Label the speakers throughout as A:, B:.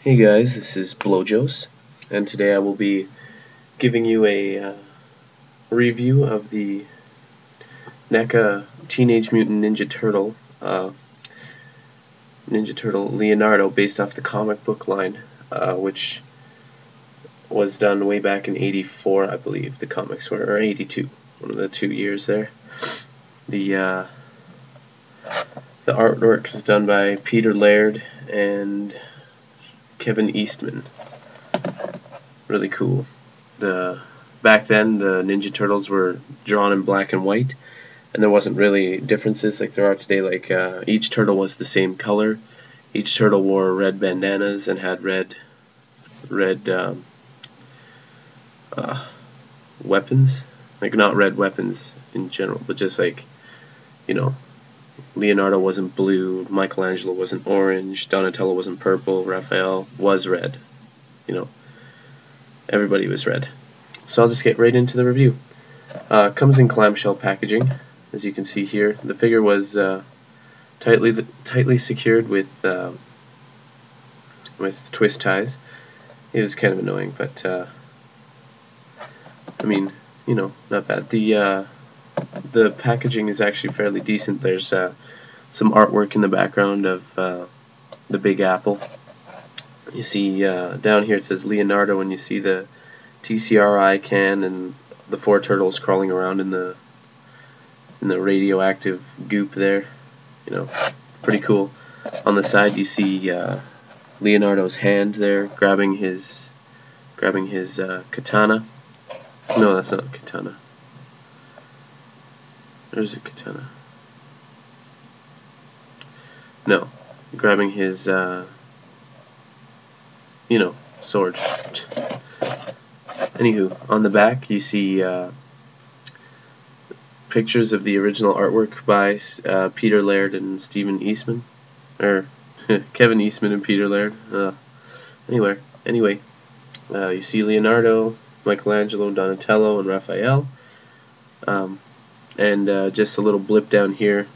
A: Hey guys, this is Blowjos, and today I will be giving you a review of the NECA Teenage Mutant Ninja Turtle Leonardo, based off the comic book line, which was done way back in '84, I believe the comics were, or '82, one of the 2 years there. The artwork is done by Peter Laird and Kevin Eastman. Really cool. Back then the Ninja Turtles were drawn in black and white, and there wasn't really differences like there are today. Like each turtle was the same color. Each turtle wore red bandanas and had red weapons. Like not red weapons in general, but just like, you know, Leonardo wasn't blue, Michelangelo wasn't orange, Donatello wasn't purple, Raphael was red. You know, everybody was red. So I'll just get right into the review. Comes in clamshell packaging, as you can see here. The figure was tightly secured with twist ties. It was kind of annoying, but I mean, you know, not bad. The packaging is actually fairly decent. There's some artwork in the background of the Big Apple. You see down here it says Leonardo, and you see the TCRI can and the 4 turtles crawling around in the radioactive goop there. You know, pretty cool. On the side you see Leonardo's hand there grabbing his katana. No, that's not a katana. There's a katana. No, grabbing his you know, sword. Anywho, on the back you see pictures of the original artwork by Peter Laird and Stephen Eastman, or Kevin Eastman and Peter Laird. Anyway, you see Leonardo, Michelangelo, Donatello, and Raphael, and just a little blip down here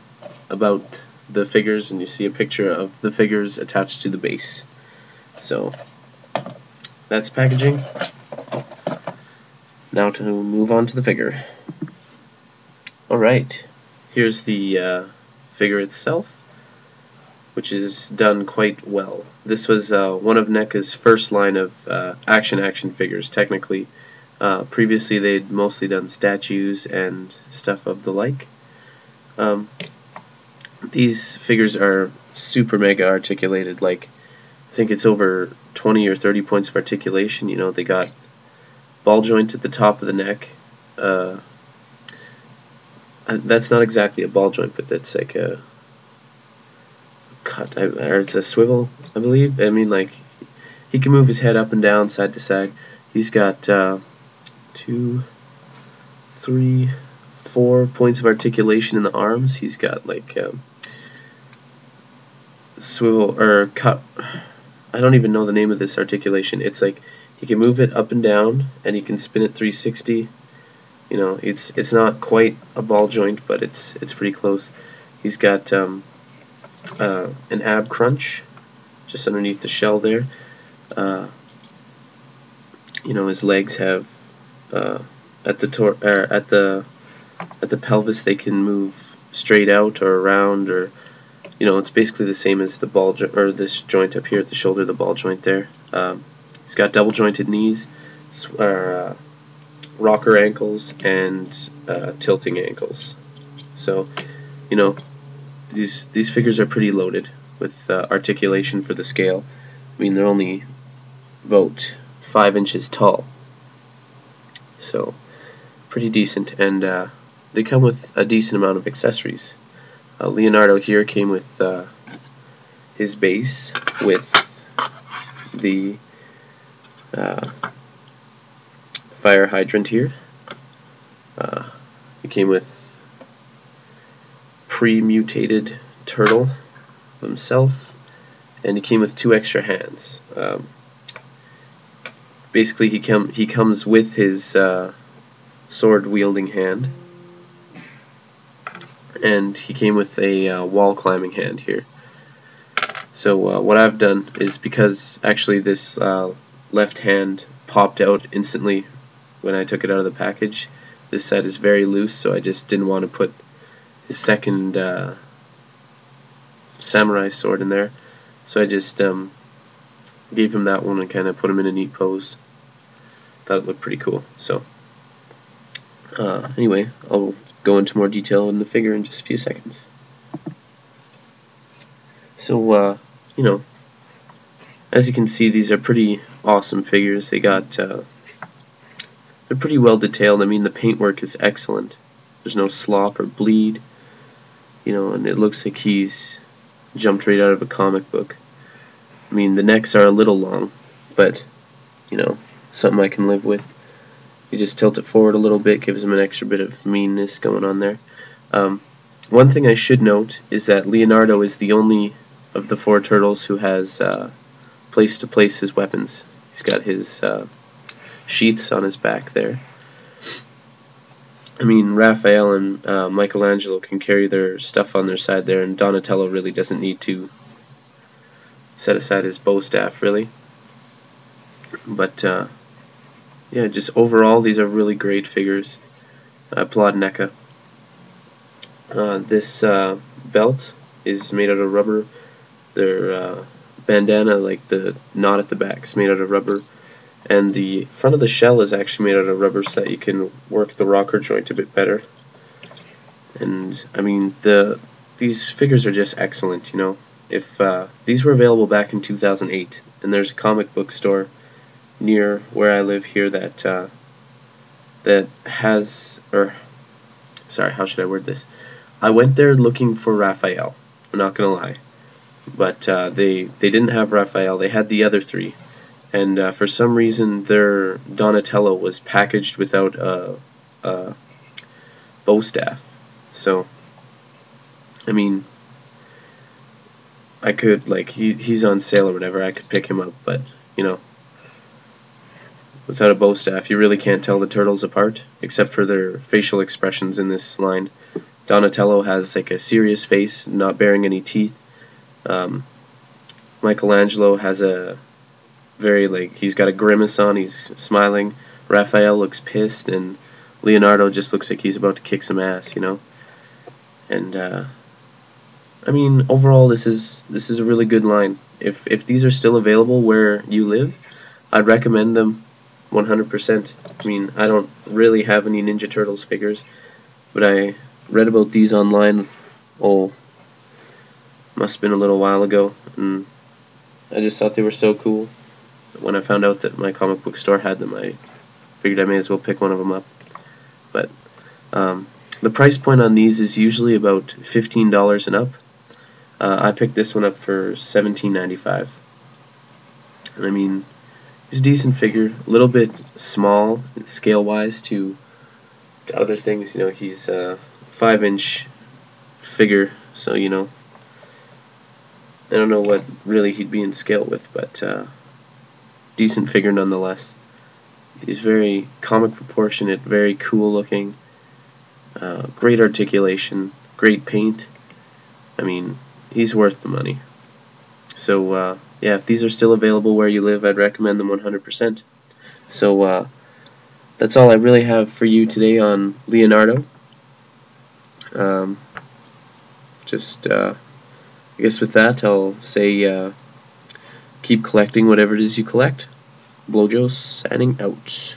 A: about the figures, and you see a picture of the figures attached to the base. So that's packaging. Now to move on to the figure. Alright, here's the figure itself, which is done quite well. This was one of NECA's first line of action figures, technically. Previously they'd mostly done statues and stuff of the like. These figures are super mega articulated. Like, I think it's over 20 or 30 points of articulation. You know, they got ball joint at the top of the neck. That's not exactly a ball joint, but that's like a cut, or it's a swivel, I believe. I mean, like, he can move his head up and down, side to side. He's got 2, 3, 4 points of articulation in the arms. He's got like swivel or cut. I don't even know the name of this articulation. It's like he can move it up and down, and he can spin it 360. You know, it's not quite a ball joint, but it's pretty close. He's got an ab crunch just underneath the shell there. You know, his legs have at the pelvis, they can move straight out or around, or, you know, it's basically the same as the ball or this joint up here at the shoulder, the ball joint there. He's got double jointed knees, rocker ankles, and tilting ankles. So, you know, these figures are pretty loaded with articulation for the scale. I mean, they're only about 5 inches tall, so pretty decent, and they come with a decent amount of accessories. Leonardo here came with his base with the fire hydrant here. He came with pre-mutated turtle himself, and he came with 2 extra hands. Basically, he comes with his sword-wielding hand, and he came with a wall-climbing hand here. So what I've done is, because actually this left hand popped out instantly when I took it out of the package, this side is very loose, so I just didn't want to put his second samurai sword in there. So I just gave him that one and kind of put him in a neat pose. Thought it looked pretty cool. So anyway, I'll go into more detail in the figure in just a few seconds. So you know, as you can see, these are pretty awesome figures. They got they're pretty well detailed. I mean, the paintwork is excellent. There's no slop or bleed, you know, and it looks like he's jumped right out of a comic book. I mean, the necks are a little long, but you know, something I can live with. You just tilt it forward a little bit, gives him an extra bit of meanness going on there. One thing I should note is that Leonardo is the only of the four turtles who has place to place his weapons. He's got his sheaths on his back there. I mean, Raphael and Michelangelo can carry their stuff on their side there, and Donatello really doesn't need to set aside his bow staff, really. But yeah, just overall, these are really great figures. I applaud NECA. This belt is made out of rubber. Their bandana, like the knot at the back, is made out of rubber. And the front of the shell is actually made out of rubber so that you can work the rocker joint a bit better. And I mean, these figures are just excellent, you know. If these were available back in 2008, and there's a comic book store near where I live here that that has, or sorry, how should I word this? I went there looking for Raphael. I'm not gonna lie, but they didn't have Raphael. They had the other three, and for some reason their Donatello was packaged without a bow staff. So I mean, I could, like, he's on sale or whatever, I could pick him up, but you know, without a bow staff you really can't tell the turtles apart, except for their facial expressions in this line. Donatello has like a serious face, not bearing any teeth. Michelangelo has a very, like, he's got a grimace on, he's smiling. Raphael looks pissed, and Leonardo just looks like he's about to kick some ass, you know. And I mean, overall, this is a really good line. If these are still available where you live, I'd recommend them 100%. I mean, I don't really have any Ninja Turtles figures, but I read about these online, must have been a little while ago, and I just thought they were so cool. When I found out that my comic book store had them, I figured I may as well pick one of them up. But the price point on these is usually about $15 and up. I picked this one up for $17.95. And I mean, it's a decent figure, a little bit small scale-wise to other things. You know, he's a 5-inch figure, so you know, I don't know what really he'd be in scale with, but decent figure nonetheless. He's very comic proportionate, very cool looking, great articulation, great paint. I mean, he's worth the money. So yeah, if these are still available where you live, I'd recommend them 100%. So that's all I really have for you today on Leonardo. I guess with that, I'll say keep collecting whatever it is you collect. Blojo signing out.